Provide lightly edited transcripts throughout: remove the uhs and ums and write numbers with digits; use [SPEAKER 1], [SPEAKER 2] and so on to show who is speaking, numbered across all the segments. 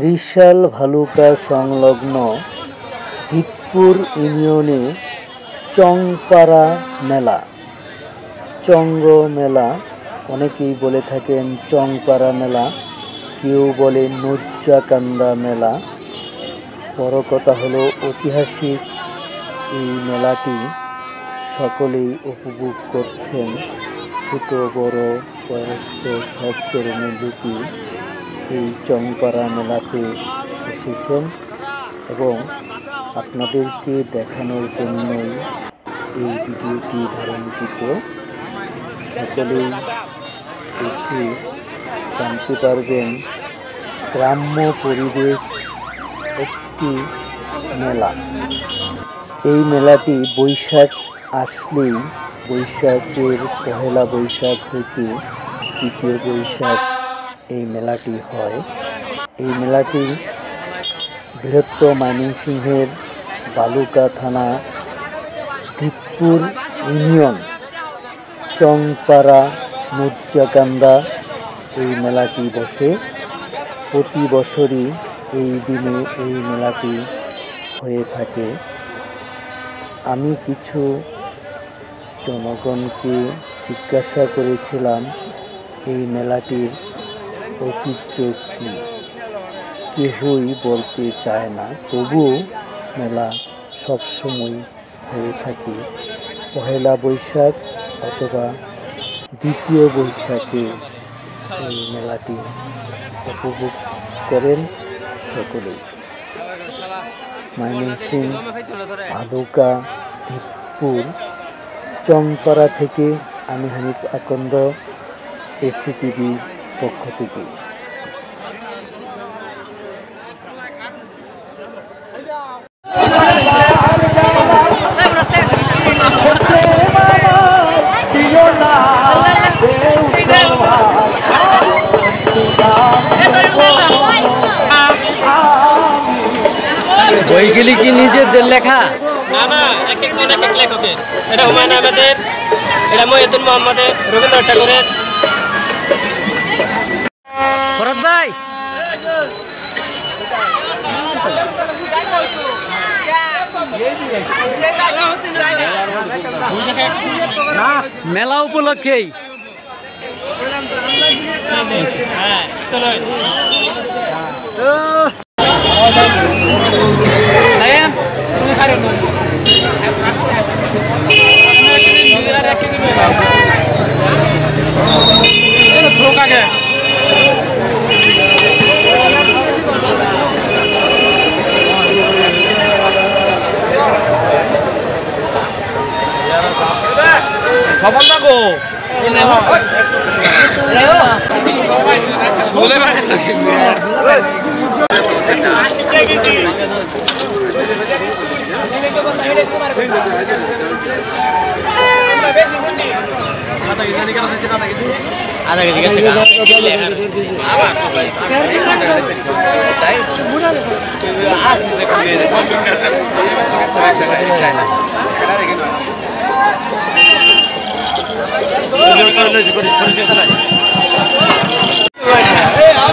[SPEAKER 1] ত্রিশাল ভালুকা সংলগ্ন দিতপুর ইউনিয়নে চংপাড়া মেলা, চঙ্গ মেলা অনেকেই বলে থাকেন, চংপাড়া মেলা, কেউ বলে নজ্জাকান্দা মেলা। বড় কথা হলো ঐতিহাসিক এই মেলাটি সকলেই উপভোগ করছেন। ছোট বড় বয়স্ক সব ধরনের লোকই এই চংপাড়া মেলাতে এসেছেন এবং আপনাদেরকে দেখানোর জন্যই এই ভিডিওটি ধারণকৃত। সকলেই দেখে জানতে পারবেন গ্রাম্য পরিবেশ একটি মেলা। এই মেলাটি বৈশাখ আসলেই, বৈশাখের পহেলা বৈশাখ হইতে দ্বিতীয় বৈশাখ এই মেলাটি হয়। এই মেলাটি বৃহত্তর ময়মনসিংহের ভালুকা থানা দিতপুর ইউনিয়ন চংপাড়া নজ্জাকান্দা এই মেলাটি বসে। প্রতি বছরই এই দিনে এই মেলাটি হয়ে থাকে। আমি কিছু জনগণকে জিজ্ঞাসা করেছিলাম এই মেলাটির ঐতিহ্য কী। কেহই বলতে চায় না, তবুও মেলা সবসময় হয়ে থাকে পহেলা বৈশাখ অথবা দ্বিতীয় বৈশাখে এই মেলাটি উপভোগ করেন সকলেই। ময়মনসিংহ ভালুকা দিতপুর চংপাড়া থেকে আমি হানিফ আকন্দ, এসিটিভি পক্ষ থেকে।
[SPEAKER 2] বইগুলি কি নিজেদের লেখা?
[SPEAKER 3] না না, এক এক জন এক এক লেখকের। এটা হুমায়ুন আহমেদের, এটা মহিউদ্দিন মোহাম্মদের, রবীন্দ্রনাথ ঠাকুরের।
[SPEAKER 2] ফরদ ভাই, মেলা উপলক্ষেই
[SPEAKER 3] খবর থাকো আধা কেজি গেছে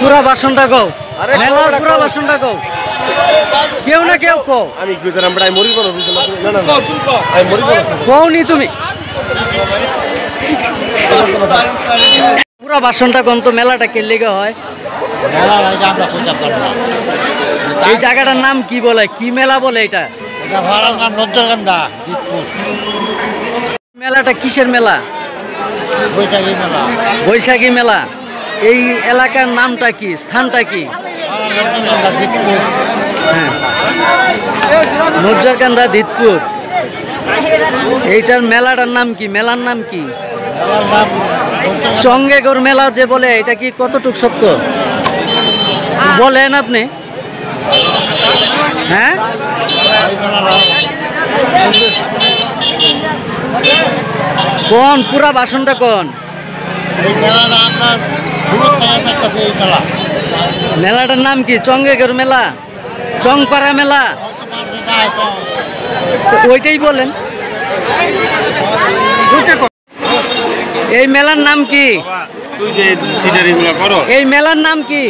[SPEAKER 2] পুরা ভাষণটা কও, মেলার পুরা ভাষণটা কও, কেউ না কেউ কও।
[SPEAKER 3] আমি
[SPEAKER 2] কওনি তুমি পুরা ভাষণটা কোন তো? মেলাটা কে লেগে হয়? এই জায়গাটার নাম কি বলে, কি মেলা বলে এটা? মেলাটা কিসের মেলা? বৈশাখী মেলা। এই এলাকার নামটা কি, স্থানটা কি? হ্যাঁ, নজ্জাকান্দা দিতপুর। এইটার মেলাটার নাম কি? মেলার নাম কি? চঙ্গেগর মেলা যে বলে, এটা কি কতটুক সত্য বলেন আপনি? হ্যাঁ, কোন পুরা ভাষণটা কোন? মেলাটার নাম কি? চঙ্গেগর মেলা, চংপাড়া মেলা, ওইটাই বলেন। এই মেলার নাম কি?
[SPEAKER 3] তুই যে সিটারিগুলো করো,
[SPEAKER 2] এই মেলার নাম কি?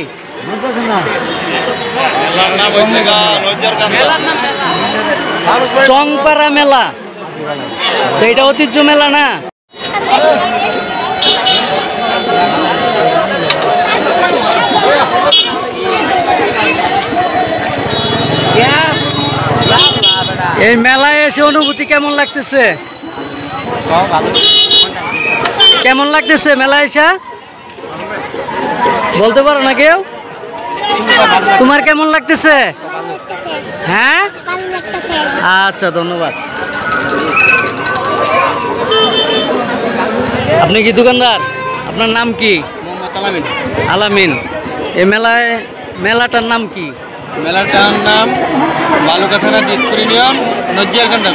[SPEAKER 2] চংপাড়া মেলা, তো এটা ঐতিহ্য মেলা না? এই মেলায় এসে অনুভূতি কেমন লাগতেছে? কেমন লাগতেছে মেলায় এসে? বলতে পারো না কেউ? তোমার কেমন লাগতেছে? হ্যাঁ, আচ্ছা, ধন্যবাদ। আপনি কি দোকানদার? আপনার নাম কি?
[SPEAKER 3] আলামিন।
[SPEAKER 2] আলামিন। এই মেলাটার নাম কি?
[SPEAKER 3] মেলাটার নাম বালুকা থানা দিতপুর ইউনিয়ন নজিয়ারকান্দা।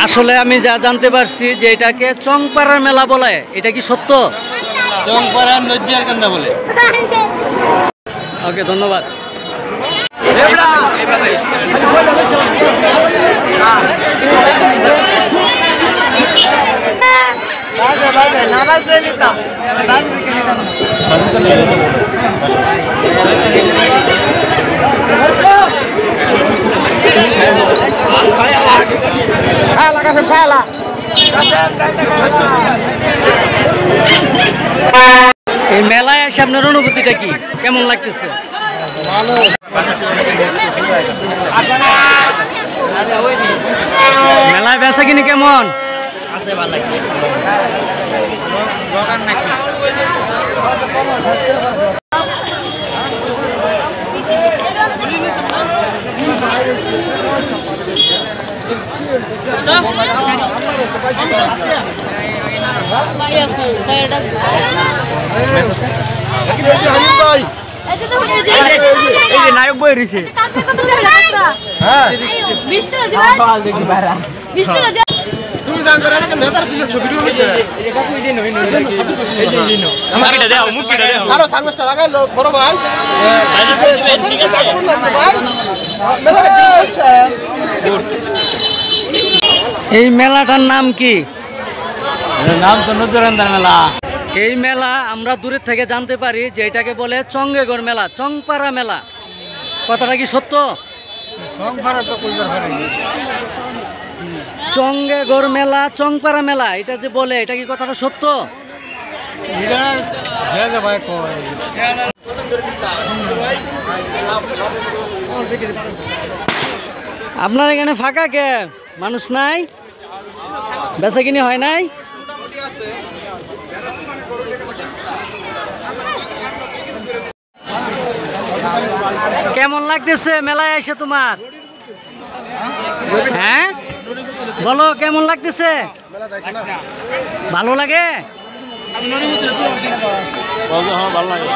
[SPEAKER 2] আসলে আমি যা জানতে পারছি যে এটাকে চংপাড়ার মেলা বলে, এটা কি সত্য?
[SPEAKER 3] চংপাড়া নজিয়ারকান্দা বলে।
[SPEAKER 2] ওকে, ধন্যবাদ। এই মেলায় এসে আপনার অনুভূতিটা কি? কেমন লাগতেছে? মেলায় বেচা কিনি কেমন? নায়ক বই রয়েছে। এই মেলাটার নাম কি?
[SPEAKER 3] নাম তো নজরান্দার মেলা।
[SPEAKER 2] এই মেলা আমরা দূরের থেকে জানতে পারি যে এটাকে বলে চঙ্গেগড় মেলা, চংপাড়া মেলা। কথাটা কি সত্য? চঙ্গেগড় মেলা, চংপাড়া মেলা, এটা যে বলে, এটা কি কথাটা সত্য? আপনার এখানে ফাঁকা কে? মানুষ নাই? বেচা কিনি হয় নাই? কেমন লাগতেছে মেলায় এসে তোমার? হ্যাঁ, বলো কেমন লাগতেছে? ভালো লাগে?
[SPEAKER 3] ভালো লাগে।